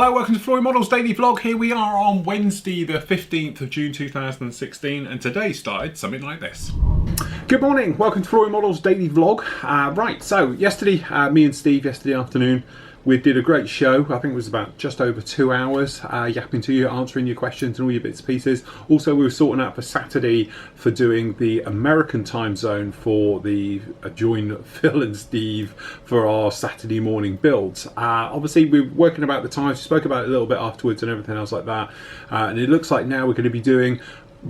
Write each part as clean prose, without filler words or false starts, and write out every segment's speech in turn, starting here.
Hello, welcome to Flory Models Daily Vlog. Here we are on Wednesday the 15th of June 2016 and today started something like this. Good morning, welcome to Flory Models Daily Vlog. Right, so yesterday, me and Steve yesterday afternoon, we did a great show. I think it was about just over 2 hours, yapping to you, answering your questions and all your bits and pieces. Also, we were sorting out for Saturday for doing the American time zone for the join Phil and Steve for our Saturday morning builds. Obviously, we're working about the times. We spoke about it a little bit afterwards and everything else like that. And it looks like now we're going to be doing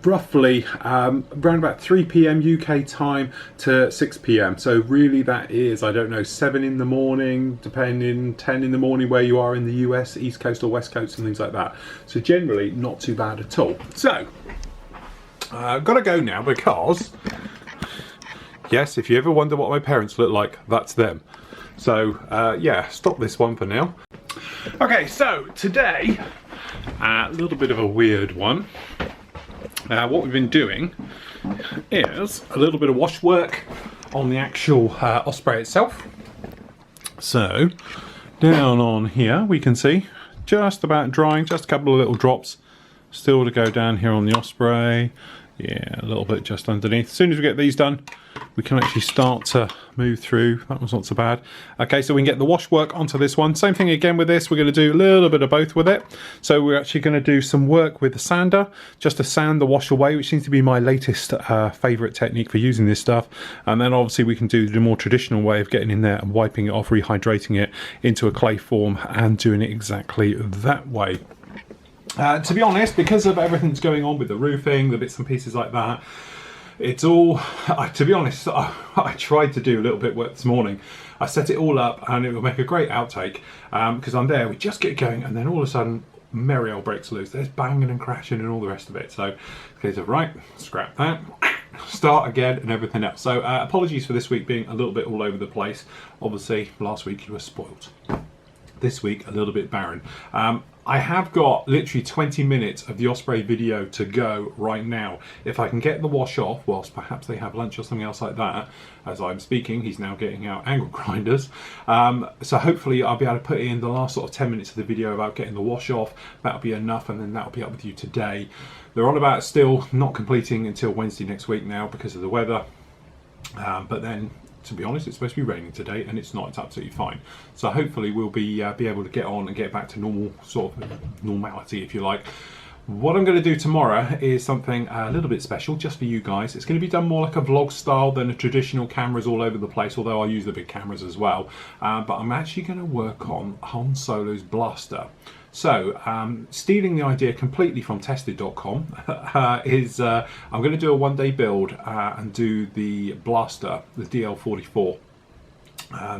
roughly around about 3 p.m. UK time to 6 p.m. So really that is, I don't know, 7 in the morning, depending, 10 in the morning where you are in the US, East Coast or West Coast and things like that. So generally not too bad at all. So I've got to go now because, yes, if you ever wonder what my parents look like, that's them. So yeah, stop this one for now. Okay, so today, a little bit of a weird one. What we've been doing is a little bit of wash work on the actual Osprey itself. So down on here we can see just about drying, just a couple of little drops still to go down here on the Osprey. Yeah, a little bit just underneath. As soon as we get these done, we can actually start to move through. That was not so bad. Okay, so we can get the wash work onto this one. Same thing again with this. We're going to do a little bit of both with it. So we're actually going to do some work with the sander, just to sand the wash away, which seems to be my latest favourite technique for using this stuff. And then obviously we can do the more traditional way of getting in there and wiping it off, rehydrating it into a clay form and doing it exactly that way. To be honest, because of everything that's going on with the roofing, the bits and pieces like that, it's all, to be honest, I tried to do a little bit of work this morning. I set it all up and it will make a great outtake because I'm there, we just get going and then all of a sudden, merry old breaks loose. There's banging and crashing and all the rest of it. So, okay, so right, scrap that, start again and everything else. So apologies for this week being a little bit all over the place. Obviously, last week you were spoilt. This week, a little bit barren. I have got literally 20 minutes of the Osprey video to go right now. If I can get the wash off, whilst perhaps they have lunch or something else like that, as I'm speaking, he's now getting out angle grinders. So hopefully I'll be able to put in the last sort of 10 minutes of the video about getting the wash off. That'll be enough and then that'll be up with you today. They're on about still not completing until Wednesday next week now because of the weather. But then, to be honest, it's supposed to be raining today and it's not. It's absolutely fine. So hopefully we'll be able to get on and get back to normal, sort of normality if you like. What I'm going to do tomorrow is something a little bit special just for you guys. It's going to be done more like a vlog style than a traditional cameras all over the place, although I use the big cameras as well. But I'm actually going to work on Han Solo's blaster. So, stealing the idea completely from tested.com is I'm going to do a one-day build and do the blaster, the DL44.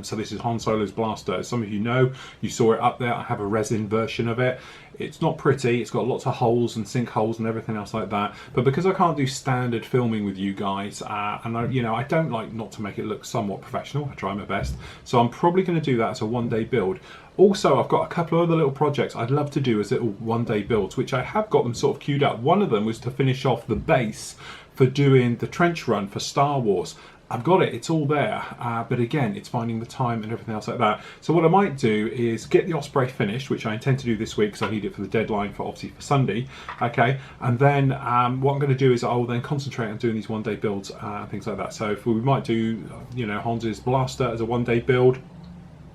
So this is Han Solo's blaster. As some of you know, you saw it up there. I have a resin version of it. It's not pretty. It's got lots of holes and sinkholes and everything else like that. But because I can't do standard filming with you guys, and I don't like not to make it look somewhat professional. I try my best. So I'm probably going to do that as a one-day build. Also, I've got a couple of other little projects I'd love to do as little one-day builds, which I have got them sort of queued up. One of them was to finish off the base for doing the trench run for Star Wars. I've got it, it's all there, but again, it's finding the time and everything else like that. So what I might do is get the Osprey finished, which I intend to do this week because I need it for the deadline for obviously for Sunday, okay? And then what I'm going to do is I will then concentrate on doing these one-day builds and things like that. So if we might do, Hans's blaster as a one-day build.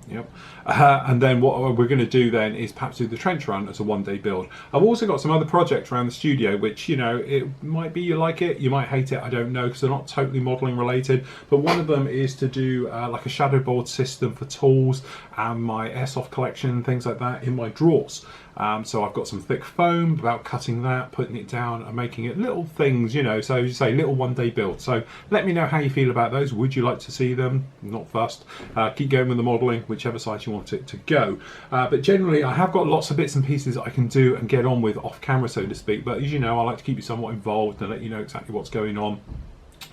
Yep. And then what we're going to do then is perhaps do the trench run as a one-day build. I've also got some other projects around the studio which, it might be you like it, you might hate it, I don't know, because they're not totally modelling related. But one of them is to do like a shadow board system for tools and my airsoft collection and things like that in my drawers. So I've got some thick foam about cutting that, putting it down and making it little things, so as you say, little one-day builds. So let me know how you feel about those. Would you like to see them? Not fussed. Keep going with the modelling, whichever side you want it to go. But generally I have got lots of bits and pieces I can do and get on with off camera, so to speak. But as you know, I like to keep you somewhat involved and let you know exactly what's going on.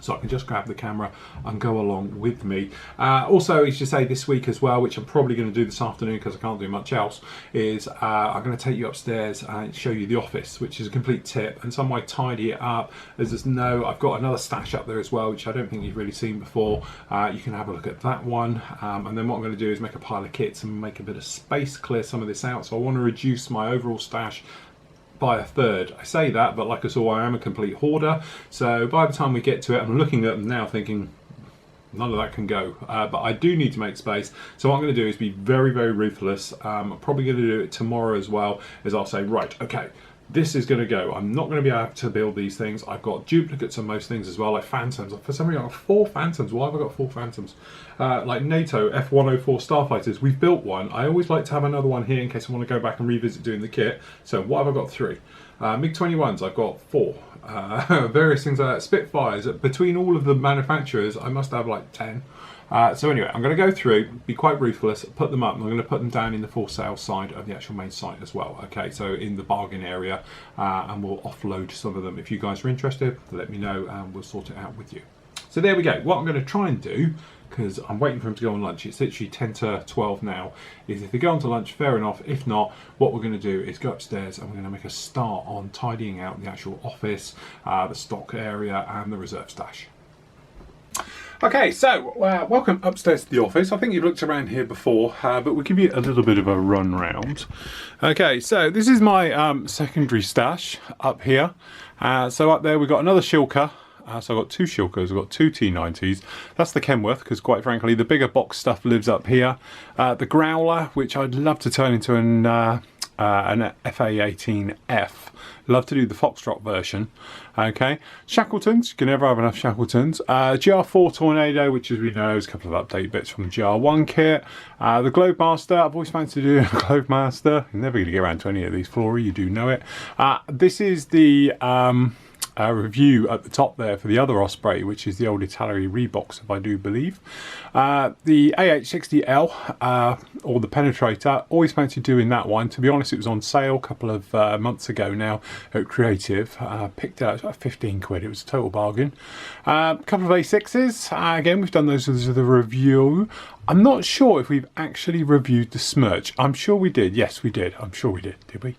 so I can just grab the camera and go along with me. Also, as you say, this week as well, which I'm probably going to do this afternoon because I can't do much else, is I'm going to take you upstairs and show you the office, which is a complete tip and some way tidy it up. As there's I've got another stash up there as well, which I don't think you've really seen before. You can have a look at that one, and then what I'm going to do is make a pile of kits and make a bit of space, clear some of this out. So I want to reduce my overall stash by a third. I say that, but like I saw, I am a complete hoarder, so by the time we get to it, I'm looking at them now thinking none of that can go, but I do need to make space. So what I'm going to do is be very, very ruthless. I'm probably going to do it tomorrow as well, is I'll say, right, okay, this is going to go. I'm not going to be able to build these things. I've got duplicates of most things as well, like Phantoms. For some reason, I've got 4 Phantoms. Why have I got 4 Phantoms? Like NATO F-104 Starfighters. We've built one. I always like to have another one here in case I want to go back and revisit doing the kit. So what have I got? 3. MiG-21s, I've got 4. Various things like that. Spitfires. Between all of the manufacturers, I must have like 10. So anyway, I'm going to go through, be quite ruthless, put them up, and I'm going to put them down in the for sale side of the actual main site as well. Okay, so in the bargain area, and we'll offload some of them. If you guys are interested, let me know and we'll sort it out with you. So there we go. What I'm going to try and do, because I'm waiting for him to go on lunch, it's literally 10 to 12 now, is if they go on to lunch, fair enough. If not, what we're going to do is go upstairs and we're going to make a start on tidying out the actual office, the stock area and the reserve stash. Okay, so welcome upstairs to the office. I think you've looked around here before, but we'll give you a little bit of a run round. Okay, so this is my secondary stash up here. So up there we've got another Shilker. So I've got 2 Shilkers, I've got 2 T90s. That's the Kenworth, because quite frankly, the bigger box stuff lives up here. The Growler, which I'd love to turn into an FA18F. Love to do the Foxtrot version. Okay, Shackletons, you can never have enough Shackletons. GR4 Tornado, which as we know is a couple of update bits from the GR1 kit. The Globemaster, I've always fancied doing a Globemaster. You're never going to get around to any of these, Flory, you do know it. This is the review at the top there for the other Osprey, which is the old Italia Reeboks, if I do believe. The AH60L, or the Penetrator, always fancied doing that one. To be honest, it was on sale a couple of months ago now at Creative. Picked it out, it was about 15 quid, it was a total bargain. A couple of A6s, again, we've done those as the review. I'm not sure if we've actually reviewed the Smirch. I'm sure we did, yes we did, I'm sure we did we?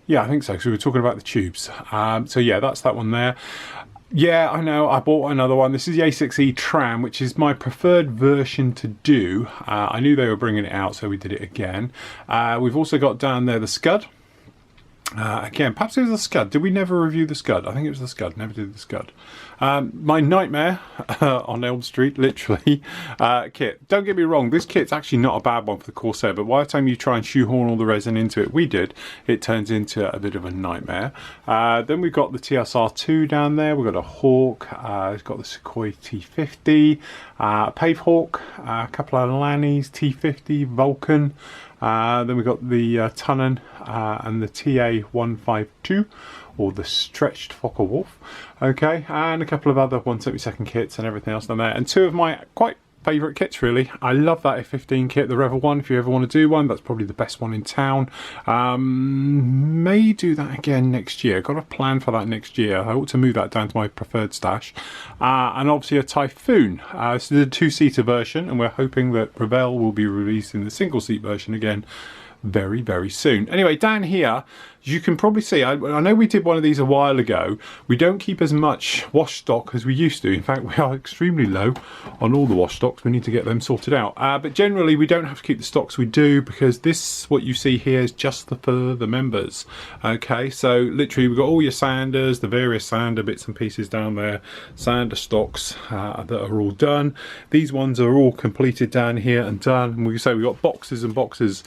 Yeah, I think so, because we were talking about the tubes. So yeah, that's that one there. Yeah, I know, I bought another one. This is the A6E Tram, which is my preferred version to do. I knew they were bringing it out, so we did it again. We've also got down there the Scud. Again, perhaps it was the Scud. Did we never review the Scud? I think it was the Scud. Never did the Scud. My nightmare on Elm Street, literally, kit. Don't get me wrong, this kit's actually not a bad one for the Corsair, but by the time you try and shoehorn all the resin into it, we did, it turns into a bit of a nightmare. Then we've got the TSR2 down there. We've got a Hawk. It's got the Sukhoi T50, Pave Hawk, a couple of Lannies, T50, Vulcan. Then we've got the Tunnan and the TA152, or the stretched Focke-Wulf. Okay, and a couple of other 172nd kits and everything else down there. And 2 of my quite favourite kits, really. I love that F15 kit, the Revel one. If you ever want to do one, that's probably the best one in town. May do that again next year. Got a plan for that next year. I ought to move that down to my preferred stash. And obviously a Typhoon. This is a 2-seater version, and we're hoping that Revel will be released in the single-seat version again very, very soon. Anyway, down here, you can probably see, I know we did one of these a while ago. We don't keep as much wash stock as we used to. In fact, we are extremely low on all the wash stocks. We need to get them sorted out. But generally, we don't have to keep the stocks we do, because this, what you see here, is just for the members. Okay, so literally we've got all your sanders, the various sander bits and pieces down there, sander stocks that are all done. These ones are all completed down here and done. And we can say we've got boxes and boxes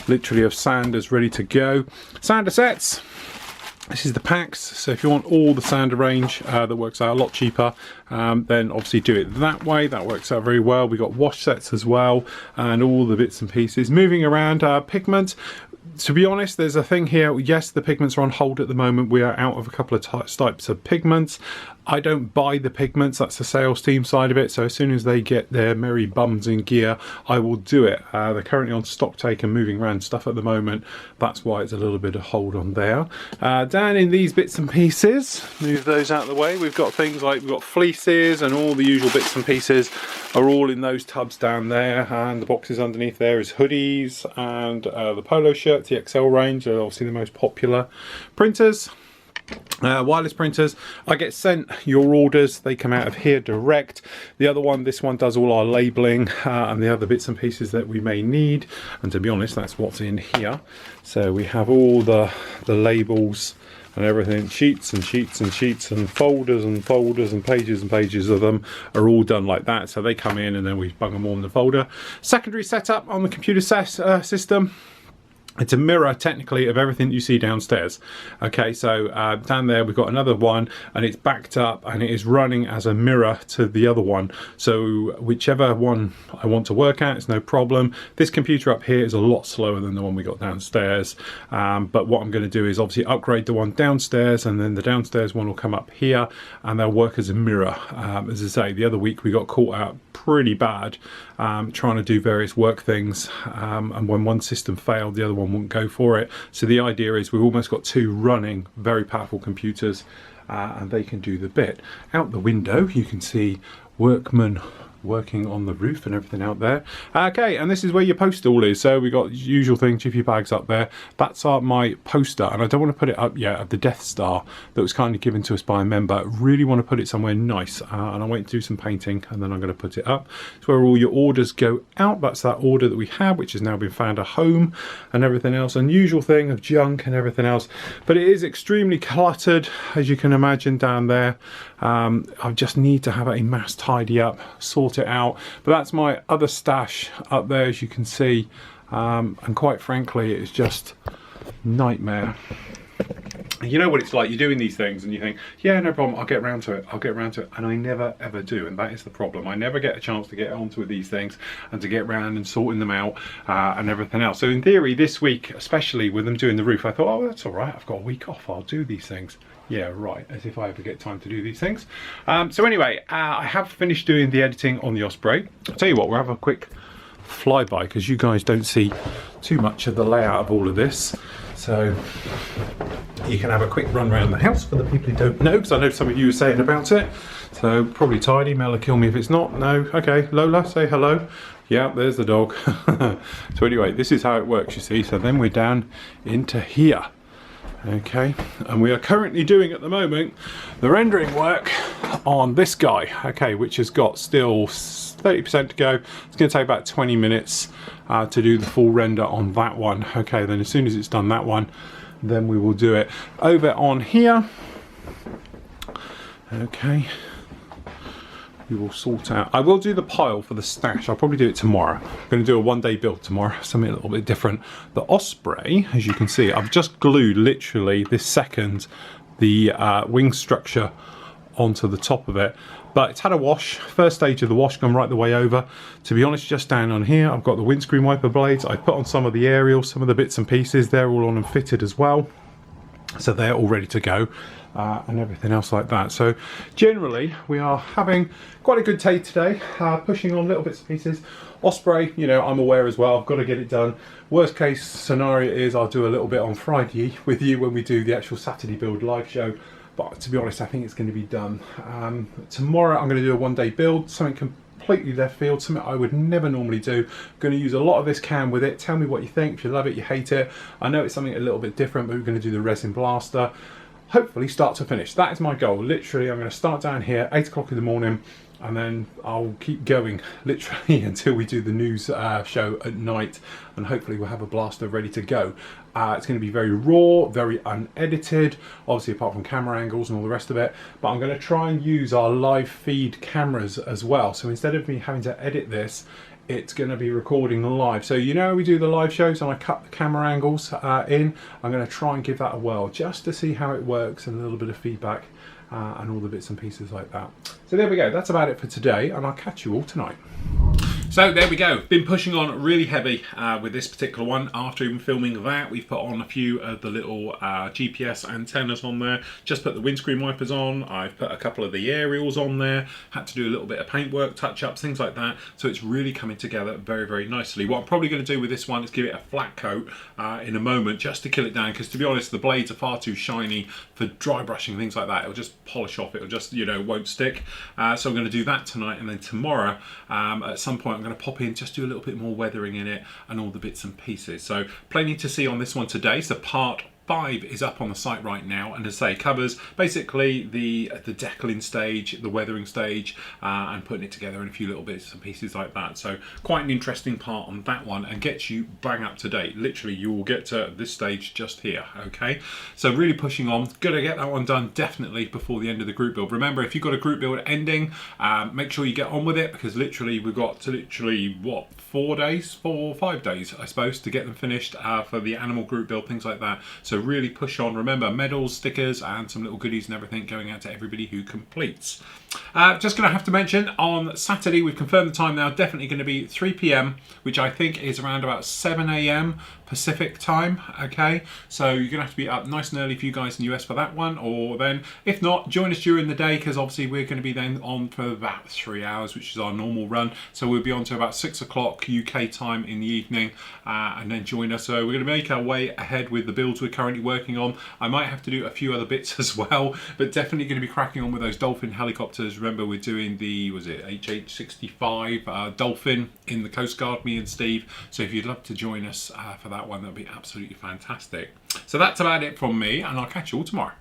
literally of sanders ready to go. Sander sets. This is the packs, so if you want all the sander range, that works out a lot cheaper, then obviously do it that way. That works out very well. We've got wash sets as well, and all the bits and pieces. Moving around pigment. To be honest, there's a thing here. Yes, the pigments are on hold at the moment. We are out of a couple of types of pigments. I don't buy the pigments, that's the sales team side of it, so as soon as they get their merry bums in gear, I will do it. They're currently on stock take and moving around stuff at the moment, that's why it's a little bit of hold on there. Down in these bits and pieces, move those out of the way, we've got things like, we've got fleeces and all the usual bits and pieces are all in those tubs down there, and the boxes underneath there is hoodies and the polo shirts, the XL range are obviously the most popular. Printers, wireless printers, I get sent your orders, they come out of here direct. The other one, this one does all our labelling and the other bits and pieces that we may need, and to be honest that's what's in here. So we have all the labels and everything, sheets and sheets and sheets and folders and folders and pages of them are all done like that. So they come in and then we bung them all in the folder. Secondary setup on the computer system. It's a mirror technically of everything you see downstairs. Okay, so down there we've got another one and it's backed up and it is running as a mirror to the other one. So whichever one I want to work at, it's no problem. This computer up here is a lot slower than the one we got downstairs. But what I'm going to do is obviously upgrade the one downstairs, and then the downstairs one will come up here and they'll work as a mirror. As I say, the other week we got caught out pretty bad trying to do various work things, and when one system failed the other one wouldn't go for it. So the idea is we've almost got two running very powerful computers and they can do the bit. Out the window you can see workmen working on the roof and everything out there. Okay, and this is where your poster all is. So we got the usual thing, jiffy bags up there. That's my poster, and I don't want to put it up yet, of the Death Star that was kindly given to us by a member. Really want to put it somewhere nice, and I'm waiting to do some painting and then I'm going to put it up. It's where all your orders go out. That's that order that we have, which has now been found a home and everything else. Unusual thing of junk and everything else, but it is extremely cluttered, as you can imagine down there. I just need to have a mass tidy up, sort it out. But that's my other stash up there, as you can see, and quite frankly it's just nightmare. You know what it's like, you're doing these things and you think, yeah, no problem, I'll get around to it, and I never ever do, and that is the problem. I never get a chance to get onto these things and to get around and sorting them out and everything else. So in theory this week, especially with them doing the roof, I thought, oh, that's all right, I've got a week off, I'll do these things. Yeah, right, as if I ever get time to do these things. So anyway, I have finished doing the editing on the Osprey. I'll tell you what, we'll have a quick flyby because you guys don't see too much of the layout of all of this. So you can have a quick run around the house for the people who don't know, because I know some of you are saying about it. So probably tidy, Mel will kill me if it's not. No, okay, Lola, say hello. Yeah, there's the dog. So anyway, this is how it works, you see. So then we're down into here. Okay, and we are currently doing at the moment the rendering work on this guy, okay, which has got still 30% to go. It's going to take about 20 minutes to do the full render on that one. Okay, then as soon as it's done that one, then we will do it over on here. Okay, we will sort out. I will do the pile for the stash. I'll probably do it tomorrow. I'm going to do a one-day build tomorrow, something a little bit different. The Osprey, as you can see, I've just glued literally this second the wing structure onto the top of it, but it's had a wash. First stage of the wash gone right the way over. To be honest, just down on here I've got the windscreen wiper blades. I put on some of the aerials, some of the bits and pieces, they're all on and fitted as well, so they're all ready to go. And everything else like that. So generally we are having quite a good day today, pushing on little bits and pieces. Osprey, you know, I'm aware as well, I've got to get it done. Worst case scenario is I'll do a little bit on Friday with you when we do the actual Saturday build live show, but to be honest I think it's going to be done. Tomorrow I'm going to do a one-day build, something completely left field, something I would never normally do. I'm going to use a lot of this cam with it. Tell me what you think, if you love it, you hate it. I know it's something a little bit different, but we're going to do the resin blaster. Hopefully start to finish. That is my goal. Literally, I'm going to start down here 8 o'clock in the morning, and then I'll keep going literally until we do the news show at night, and hopefully we'll have a blaster ready to go. It's going to be very raw, very unedited, obviously apart from camera angles and all the rest of it, but I'm going to try and use our live feed cameras as well. So instead of me having to edit this, it's going to be recording live. So you know we do the live shows and I cut the camera angles in. I'm going to try and give that a whirl just to see how it works and a little bit of feedback and all the bits and pieces like that. So there we go, that's about it for today, and I'll catch you all tonight. So there we go, been pushing on really heavy with this particular one. After even filming that, we've put on a few of the little GPS antennas on there, just put the windscreen wipers on, I've put a couple of the aerials on there, had to do a little bit of paintwork, touch-ups, things like that, so it's really coming together very, very nicely. What I'm probably going to do with this one is give it a flat coat in a moment, just to kill it down, because to be honest, the blades are far too shiny for dry brushing, things like that. It'll just polish off, it'll just, you know, won't stick. So I'm going to do that tonight, and then tomorrow, at some point, I'm going to pop in, just do a little bit more weathering in it, and all the bits and pieces. So plenty to see on this one today. So part 5 is up on the site right now, and as I say, covers basically the decaling stage, the weathering stage, and putting it together in a few little bits and pieces like that. So quite an interesting part on that one, and gets you bang up to date. Literally, you will get to this stage just here. Okay, so really pushing on. Gonna get that one done definitely before the end of the group build. Remember, if you've got a group build ending, make sure you get on with it, because literally we've got to what, 4 days, 4 or 5 days, I suppose, to get them finished for the animal group build, things like that. So really push on. Remember, medals, stickers, and some little goodies and everything going out to everybody who completes. Just going to have to mention, on Saturday, we've confirmed the time now, definitely going to be 3 p.m, which I think is around about 7 a.m. Pacific time. Okay, so you're gonna have to be up nice and early for you guys in the US for that one, or then if not, join us during the day, because obviously we're going to be then on for about 3 hours, which is our normal run. So we'll be on to about 6 o'clock UK time in the evening, and then join us. So we're going to make our way ahead with the builds we're currently working on. I might have to do a few other bits as well, but definitely going to be cracking on with those Dolphin helicopters. Remember, we're doing the, was it HH65 Dolphin in the Coast Guard, me and Steve. So if you'd love to join us for that one, that'd be absolutely fantastic. So that's about it from me, and I'll catch you all tomorrow.